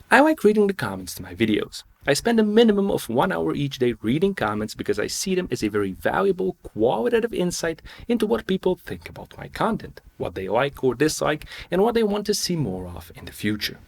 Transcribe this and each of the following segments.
I like reading the comments to my videos. I spend a minimum of 1 hour each day reading comments because I see them as a very valuable qualitative insight into what people think about my content, what they like or dislike, and what they want to see more of in the future.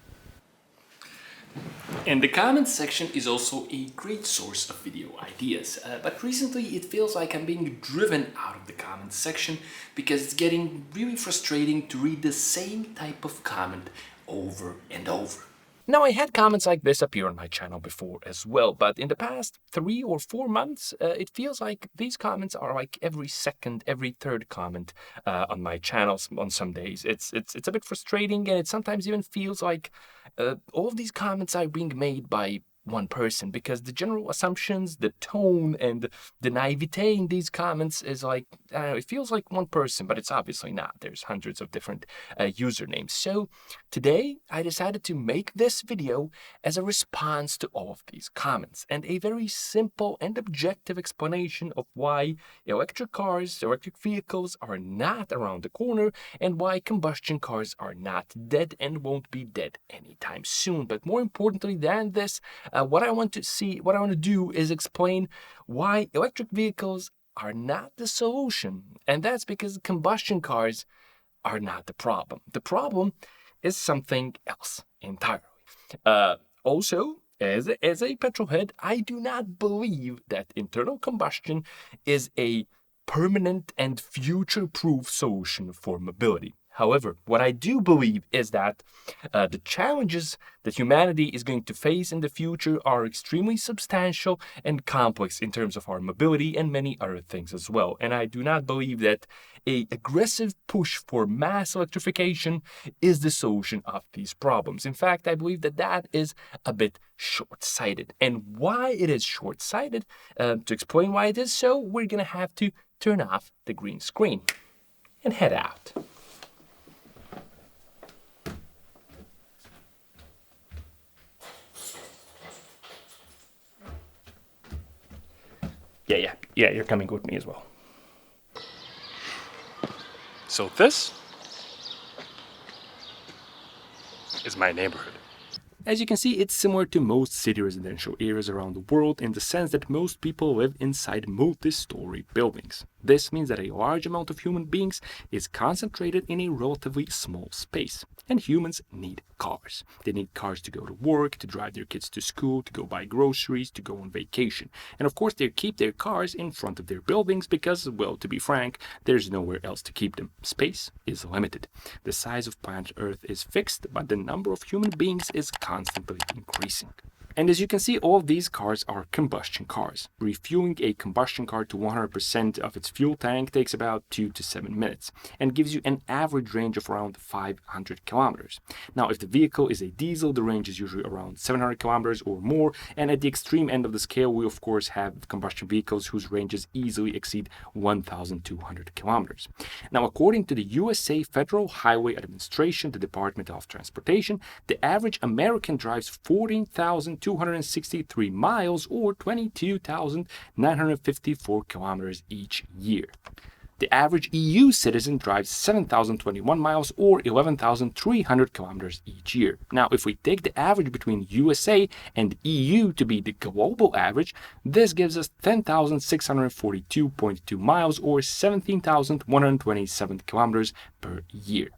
And the comments section is also a great source of video ideas, but recently it feels like I'm being driven out of the comments section because it's getting really frustrating to read the same type of comment over and over. Now, I had comments like this appear on my channel before as well, but in the past 3 or 4 months, it feels like these comments are like every second, every third comment on my channels on some days. It's a bit frustrating, and it sometimes even feels like all of these comments are being made by one person, because the general assumptions, the tone, and the naivete in these comments is like, I don't know, it feels like one person, but it's obviously not. There's hundreds of different usernames. So today I decided to make this video as a response to all of these comments, and a very simple and objective explanation of why electric cars, electric vehicles are not around the corner, and why combustion cars are not dead and won't be dead anytime soon. But more importantly than this, what I want to do is explain why electric vehicles are not the solution. And that's because combustion cars are not the problem. The problem is something else entirely. Also, as a petrolhead, I do not believe that internal combustion is a permanent and future-proof solution for mobility. However, what I do believe is that the challenges that humanity is going to face in the future are extremely substantial and complex in terms of our mobility and many other things as well. And I do not believe that an aggressive push for mass electrification is the solution of these problems. In fact, I believe that that is a bit short-sighted. And why it is short-sighted, to explain why it is so, we're going to have to turn off the green screen and head out. Yeah, you're coming with me as well. So this is my neighborhood. As you can see, it's similar to most city residential areas around the world in the sense that most people live inside multi-story buildings. This means that a large amount of human beings is concentrated in a relatively small space. And humans need cars. They need cars to go to work, to drive their kids to school, to go buy groceries, to go on vacation. And of course, they keep their cars in front of their buildings because, well, to be frank, there's nowhere else to keep them. Space is limited. The size of planet Earth is fixed, but the number of human beings is constantly increasing. And as you can see, all of these cars are combustion cars. Refueling a combustion car to 100% of its fuel tank takes about 2 to 7 minutes and gives you an average range of around 500 kilometers. Now, if the vehicle is a diesel, the range is usually around 700 kilometers or more. And at the extreme end of the scale, we of course have combustion vehicles whose ranges easily exceed 1,200 kilometers. Now, according to the USA Federal Highway Administration, the Department of Transportation, the average American drives 14,263 miles or 22,954 kilometers each year. The average EU citizen drives 7,021 miles or 11,300 kilometers each year. Now, if we take the average between USA and EU to be the global average, this gives us 10,642.2 miles or 17,127 kilometers per year.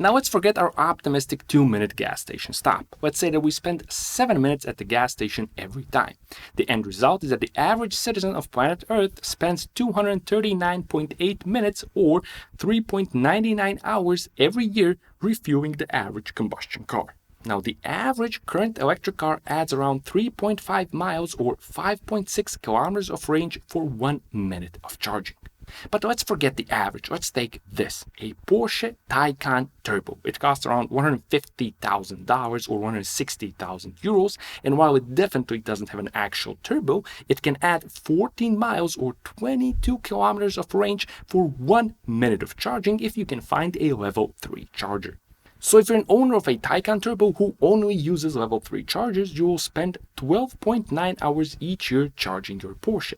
Now let's forget our optimistic 2-minute gas station stop. Let's say that we spend 7 minutes at the gas station every time. The end result is that the average citizen of planet Earth spends 239.8 minutes or 3.99 hours every year refueling the average combustion car. Now, the average current electric car adds around 3.5 miles or 5.6 kilometers of range for 1 minute of charging. But let's forget the average. Let's take this, a Porsche Taycan Turbo. It costs around $150,000 or 160,000 euros, and while it definitely doesn't have an actual turbo, it can add 14 miles or 22 kilometers of range for 1 minute of charging if you can find a level 3 charger. So if you're an owner of a Taycan Turbo who only uses level 3 chargers, you will spend 12.9 hours each year charging your Porsche.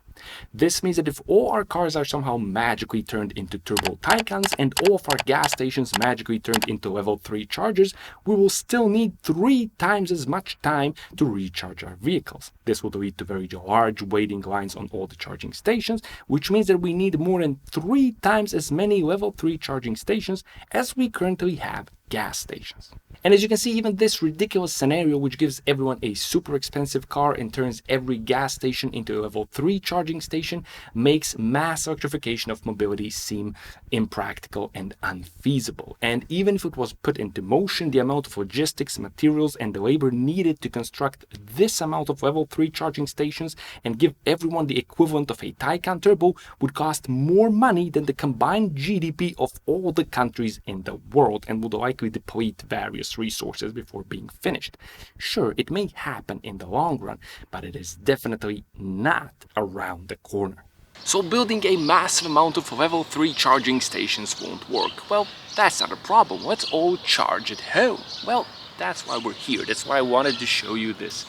This means that if all our cars are somehow magically turned into turbo Taycans and all of our gas stations magically turned into level 3 chargers, we will still need 3 times as much time to recharge our vehicles. This will lead to very large waiting lines on all the charging stations, which means that we need more than 3 times as many level 3 charging stations as we currently have gas stations. And as you can see, even this ridiculous scenario, which gives everyone a super expensive car and turns every gas station into a level 3 charging station, makes mass electrification of mobility seem impractical and unfeasible. And even if it was put into motion, the amount of logistics, materials, and the labor needed to construct this amount of level 3 charging stations and give everyone the equivalent of a Taycan Turbo would cost more money than the combined GDP of all the countries in the world and would likely deplete various resources before being finished. Sure, it may happen in the long run, but it is definitely not around the corner. So building a massive amount of level 3 charging stations won't work. Well, that's not a problem. Let's all charge at home. Well, that's why we're here. That's why I wanted to show you this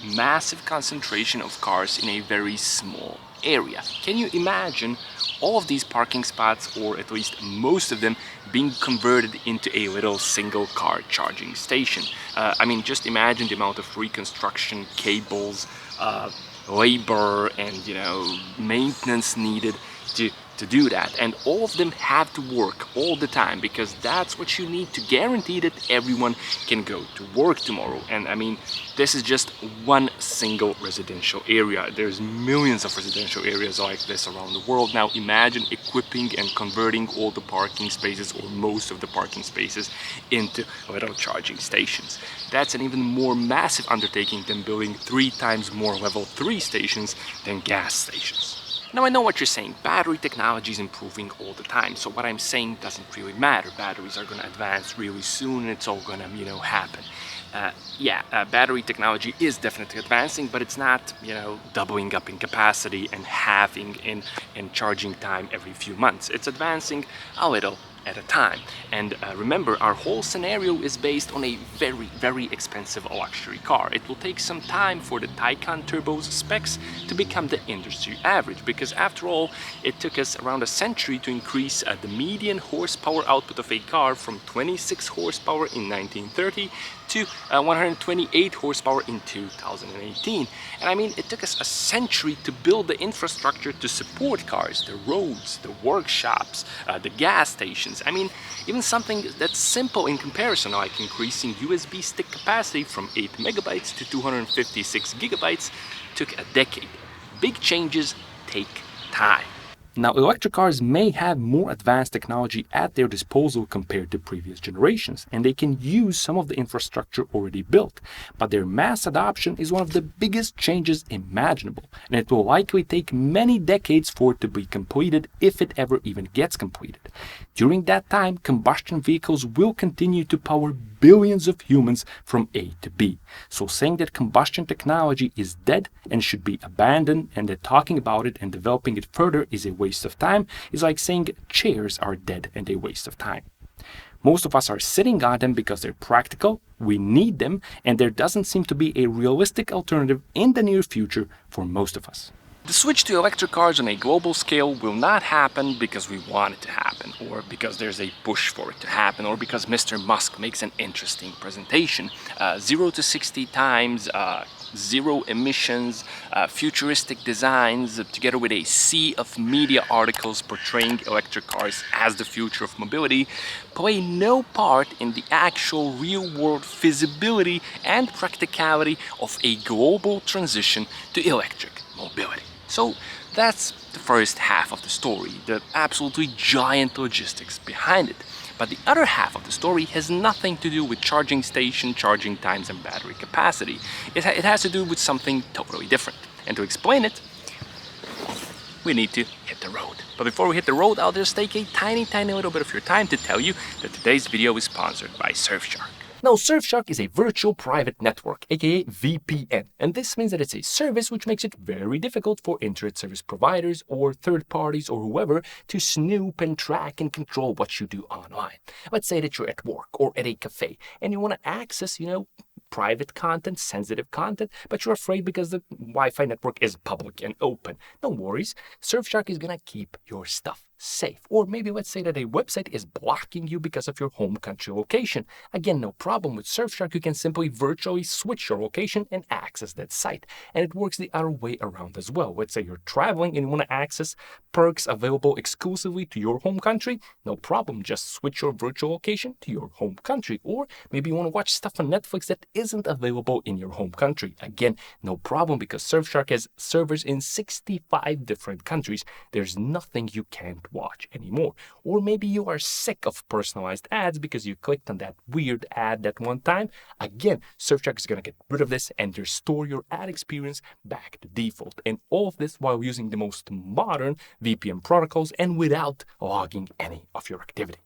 massive concentration of cars in a very small area. Can you imagine all of these parking spots, or at least most of them, being converted into a little single car charging station? I mean, just imagine the amount of reconstruction, cables, labor, and maintenance needed to do that, and all of them have to work all the time, because that's what you need to guarantee that everyone can go to work tomorrow. And I mean, this is just one single residential area. There's millions of residential areas like this around the world. Now imagine equipping and converting all the parking spaces, or most of the parking spaces, into little charging stations. That's an even more massive undertaking than building 3 times more level 3 stations than gas stations. Now I know what you're saying, battery technology is improving all the time, so what I'm saying doesn't really matter. Batteries are going to advance really soon and it's all going to, happen. Battery technology is definitely advancing, but it's not, doubling up in capacity and halving in charging time every few months. It's advancing a little at a time. And remember, our whole scenario is based on a very, very expensive luxury car. It will take some time for the Taycan Turbo's specs to become the industry average, because after all, it took us around a century to increase the median horsepower output of a car from 26 horsepower in 1930 to 128 horsepower in 2018. And I mean, it took us a century to build the infrastructure to support cars, the roads, the workshops, the gas stations. I mean, even something that's simple in comparison, like increasing USB stick capacity from 8 megabytes to 256 gigabytes, took a decade. Big changes take time. Now, electric cars may have more advanced technology at their disposal compared to previous generations, and they can use some of the infrastructure already built, but their mass adoption is one of the biggest changes imaginable, and it will likely take many decades for it to be completed, if it ever even gets completed. During that time, combustion vehicles will continue to power billions of humans from A to B. So saying that combustion technology is dead and should be abandoned, and that talking about it and developing it further is a waste of time, is like saying chairs are dead and a waste of time. Most of us are sitting on them because they're practical, we need them, and there doesn't seem to be a realistic alternative in the near future for most of us. The switch to electric cars on a global scale will not happen because we want it to happen, or because there's a push for it to happen, or because Mr. Musk makes an interesting presentation. 0 to 60 times, zero emissions, futuristic designs, together with a sea of media articles portraying electric cars as the future of mobility, play no part in the actual real-world feasibility and practicality of a global transition to electric mobility. So that's the first half of the story, the absolutely giant logistics behind it. But the other half of the story has nothing to do with charging station, charging times, and battery capacity. It has to do with something totally different. And to explain it, we need to hit the road. But before we hit the road, I'll just take a tiny little bit of your time to tell you that today's video is sponsored by Surfshark. Now, Surfshark is a virtual private network, aka VPN, and this means that it's a service which makes it very difficult for internet service providers or third parties or whoever to snoop and track and control what you do online. Let's say that you're at work or at a cafe and you want to access, private content, sensitive content, but you're afraid because the Wi-Fi network is public and open. No worries, Surfshark is gonna keep your stuff safe. Or maybe let's say that a website is blocking you because of your home country location. Again, no problem. With Surfshark, you can simply virtually switch your location and access that site. And it works the other way around as well. Let's say you're traveling and you want to access perks available exclusively to your home country. No problem. Just switch your virtual location to your home country. Or maybe you want to watch stuff on Netflix that isn't available in your home country. Again, no problem, because Surfshark has servers in 65 different countries. There's nothing you can't watch anymore. Or maybe you are sick of personalized ads because you clicked on that weird ad that one time. Again, Surfshark is going to get rid of this and restore your ad experience back to default. And all of this while using the most modern VPN protocols and without logging any of your activity.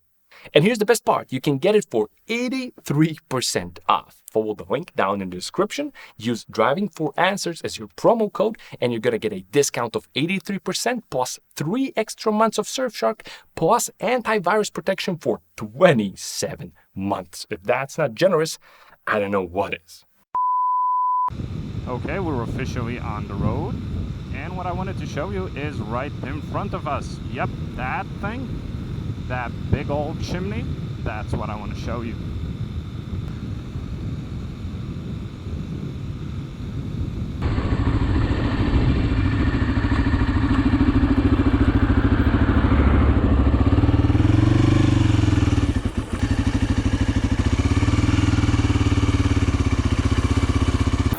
And here's the best part. You can get it for 83% off. Follow the link down in the description. Use Driving for Answers as your promo code, and you're going to get a discount of 83% plus 3 extra months of Surfshark plus antivirus protection for 27 months. If that's not generous, I don't know what is. Okay, we're officially on the road. And what I wanted to show you is right in front of us. Yep, that thing. That big old chimney, that's what I want to show you.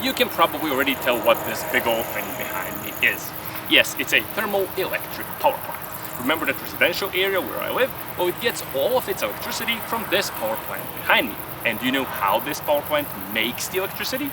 You can probably already tell what this big old thing behind me is. Yes, it's a thermoelectric power plant. Remember that residential area where I live? Well, it gets all of its electricity from this power plant behind me. And do you know how this power plant makes the electricity?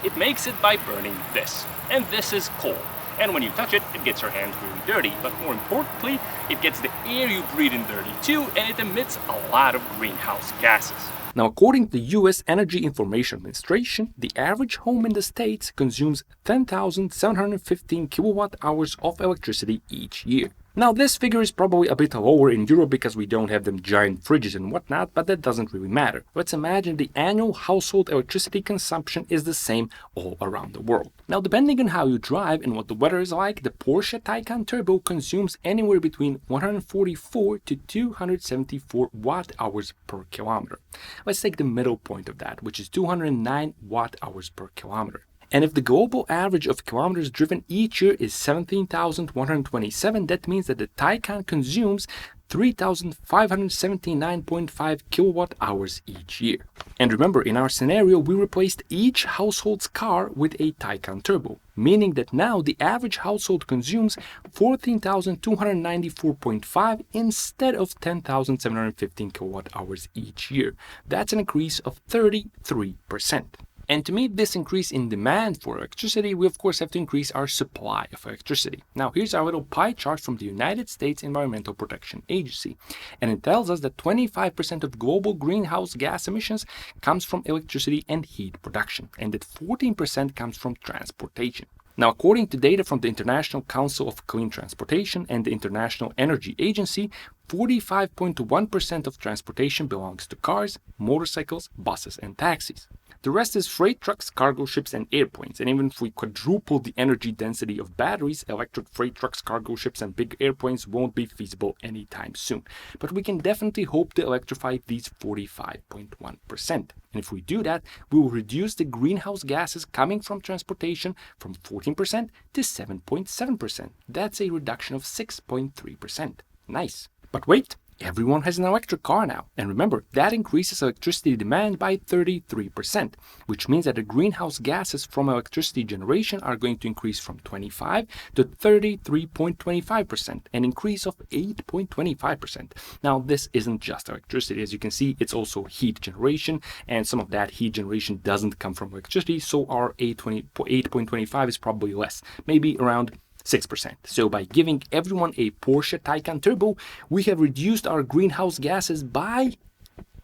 It makes it by burning this. And this is coal. And when you touch it, it gets your hands really dirty. But more importantly, it gets the air you breathe in dirty too, and it emits a lot of greenhouse gases. Now, according to the US Energy Information Administration, the average home in the States consumes 10,715 kilowatt hours of electricity each year. Now, this figure is probably a bit lower in Europe because we don't have them giant fridges and whatnot, but that doesn't really matter. Let's imagine the annual household electricity consumption is the same all around the world. Now, depending on how you drive and what the weather is like, the Porsche Taycan Turbo consumes anywhere between 144 to 274 watt-hours per kilometer. Let's take the middle point of that, which is 209 watt-hours per kilometer. And if the global average of kilometers driven each year is 17,127, that means that the Taycan consumes 3,579.5 kilowatt hours each year. And remember, in our scenario, we replaced each household's car with a Taycan Turbo, meaning that now the average household consumes 14,294.5 instead of 10,715 kilowatt hours each year. That's an increase of 33%. And to meet this increase in demand for electricity, we of course have to increase our supply of electricity. Now, here's our little pie chart from the United States Environmental Protection Agency. And it tells us that 25% of global greenhouse gas emissions comes from electricity and heat production, and that 14% comes from transportation. Now, according to data from the International Council of Clean Transportation and the International Energy Agency, 45.1% of transportation belongs to cars, motorcycles, buses, and taxis. The rest is freight trucks, cargo ships, and airplanes. And even if we quadruple the energy density of batteries, electric freight trucks, cargo ships, and big airplanes won't be feasible anytime soon. But we can definitely hope to electrify these 45.1%. And if we do that, we will reduce the greenhouse gases coming from transportation from 14% to 7.7%. That's a reduction of 6.3%. Nice. But wait. Everyone has an electric car now, and remember, that increases electricity demand by 33%, which means that the greenhouse gases from electricity generation are going to increase from 25 to 33.25%, an increase of 8.25%. Now, this isn't just electricity. As you can see, it's also heat generation, and some of that heat generation doesn't come from electricity, so our 8.25 is probably less, maybe around 6%. So by giving everyone a Porsche Taycan Turbo, we have reduced our greenhouse gases by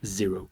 0%.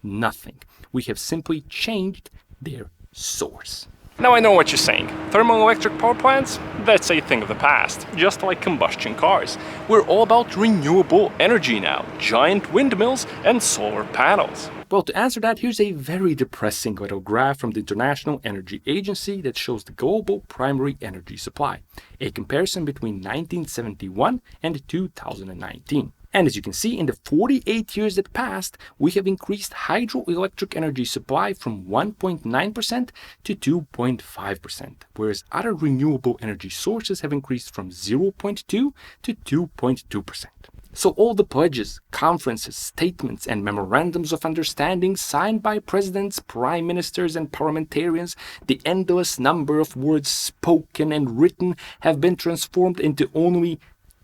nothing. We have simply changed their source. Now I know what you're saying. Thermoelectric power plants? That's a thing of the past. Just like combustion cars. We're all about renewable energy now. Giant windmills and solar panels. Well, to answer that, here's a very depressing little graph from the International Energy Agency that shows the global primary energy supply, a comparison between 1971 and 2019. And as you can see, in the 48 years that passed, we have increased hydroelectric energy supply from 1.9% to 2.5%, whereas other renewable energy sources have increased from 0.2 to 2.2%. So all the pledges, conferences, statements, and memorandums of understanding signed by presidents, prime ministers, and parliamentarians, the endless number of words spoken and written have been transformed into only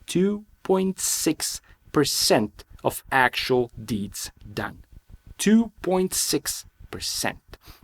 2.6% of actual deeds done. 2.6%.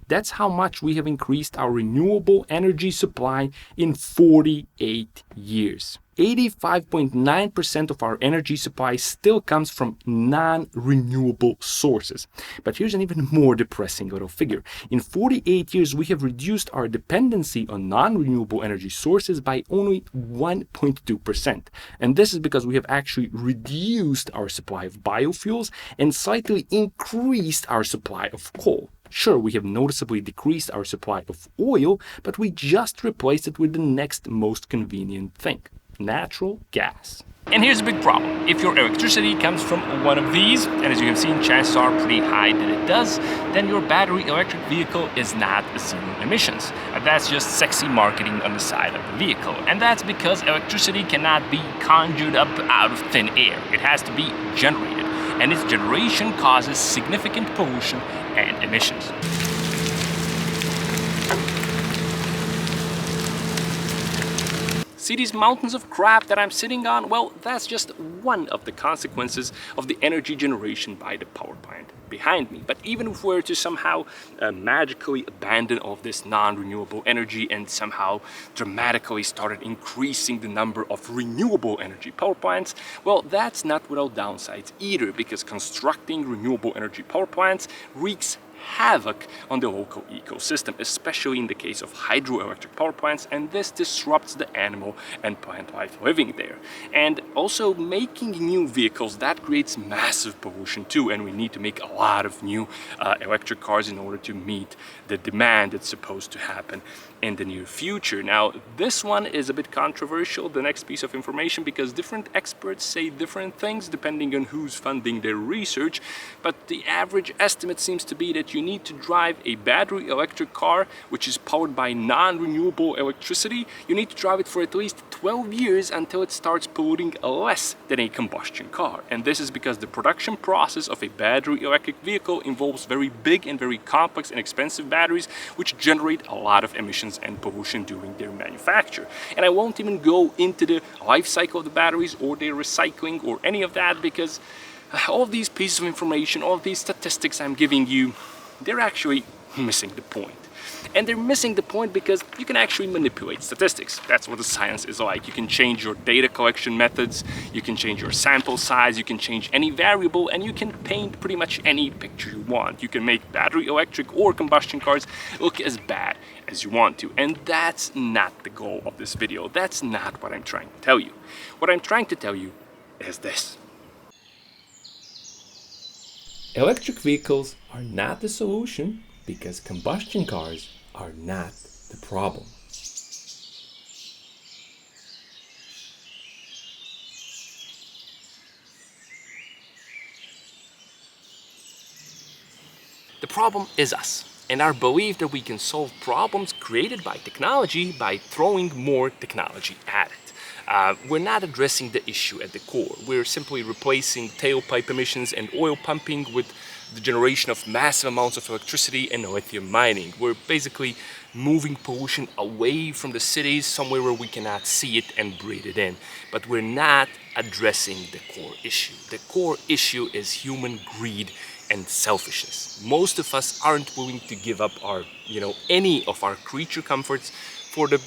That's how much we have increased our renewable energy supply in 48 years. 85.9% of our energy supply still comes from non-renewable sources. But here's an even more depressing little figure. In 48 years, we have reduced our dependency on non-renewable energy sources by only 1.2%. And this is because we have actually reduced our supply of biofuels and slightly increased our supply of coal. Sure, we have noticeably decreased our supply of oil, but we just replaced it with the next most convenient thing: natural gas. And here's a big problem. If your electricity comes from one of these, and as you have seen, chances are pretty high that it does, then your battery electric vehicle is not zero emissions. That's just sexy marketing on the side of the vehicle. And that's because electricity cannot be conjured up out of thin air. It has to be generated. And its generation causes significant pollution and emissions. See these mountains of crap that I'm sitting on? Well, that's just one of the consequences of the energy generation by the power plant behind me. But even if we were to somehow magically abandon all of this non-renewable energy and somehow dramatically started increasing the number of renewable energy power plants, well, that's not without downsides either, because constructing renewable energy power plants wreaks havoc on the local ecosystem, especially in the case of hydroelectric power plants, and this disrupts the animal and plant life living there. And also making new vehicles, that creates massive pollution too, and we need to make a lot of new electric cars in order to meet the demand that's supposed to happen in the near future. Now, this one is a bit controversial, the next piece of information, because different experts say different things depending on who's funding their research, but the average estimate seems to be that you need to drive a battery electric car which is powered by non-renewable electricity. You need to drive it for at least 12 years until it starts polluting less than a combustion car. And this is because the production process of a battery electric vehicle involves very big and very complex and expensive batteries which generate a lot of emissions and pollution during their manufacture. And I won't even go into the life cycle of the batteries or their recycling or any of that, because all of these pieces of information, all of these statistics I'm giving you, they're actually missing the point. And they're missing the point because you can actually manipulate statistics. That's what the science is like. You can change your data collection methods, you can change your sample size, you can change any variable, and you can paint pretty much any picture you want. You can make battery electric or combustion cars look as bad as you want to. And that's not the goal of this video. That's not what I'm trying to tell you. What I'm trying to tell you is this. Electric vehicles are not the solution because combustion cars are not the problem. The problem is us, and our belief that we can solve problems created by technology by throwing more technology at it. We're not addressing the issue at the core. We're simply replacing tailpipe emissions and oil pumping with the generation of massive amounts of electricity and lithium mining. We're basically moving pollution away from the cities, somewhere where we cannot see it and breathe it in. But we're not addressing the core issue. The core issue is human greed and selfishness. Most of us aren't willing to give up our, any of our creature comforts for the,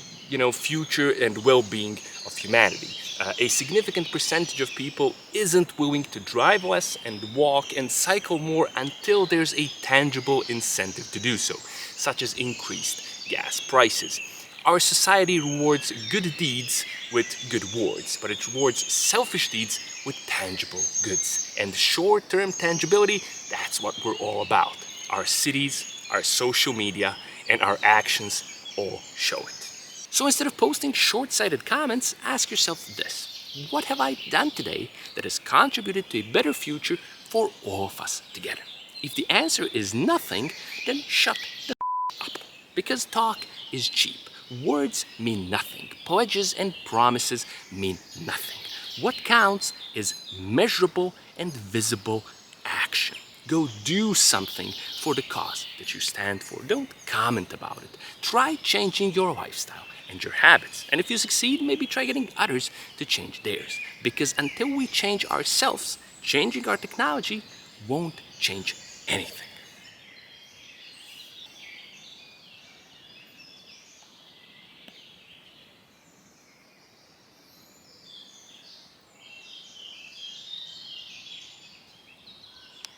future and well-being of humanity. A significant percentage of people isn't willing to drive less and walk and cycle more until there's a tangible incentive to do so, such as increased gas prices. Our society rewards good deeds with good words, but it rewards selfish deeds with tangible goods. And short-term tangibility, that's what we're all about. Our cities, our social media, and our actions all show it. So instead of posting short-sighted comments, ask yourself this: what have I done today that has contributed to a better future for all of us together? If the answer is nothing, then shut the up. Because talk is cheap. Words mean nothing. Pledges and promises mean nothing. What counts is measurable and visible action. Go do something for the cause that you stand for. Don't comment about it. Try changing your lifestyle and your habits. And if you succeed, maybe try getting others to change theirs. Because until we change ourselves, changing our technology won't change anything.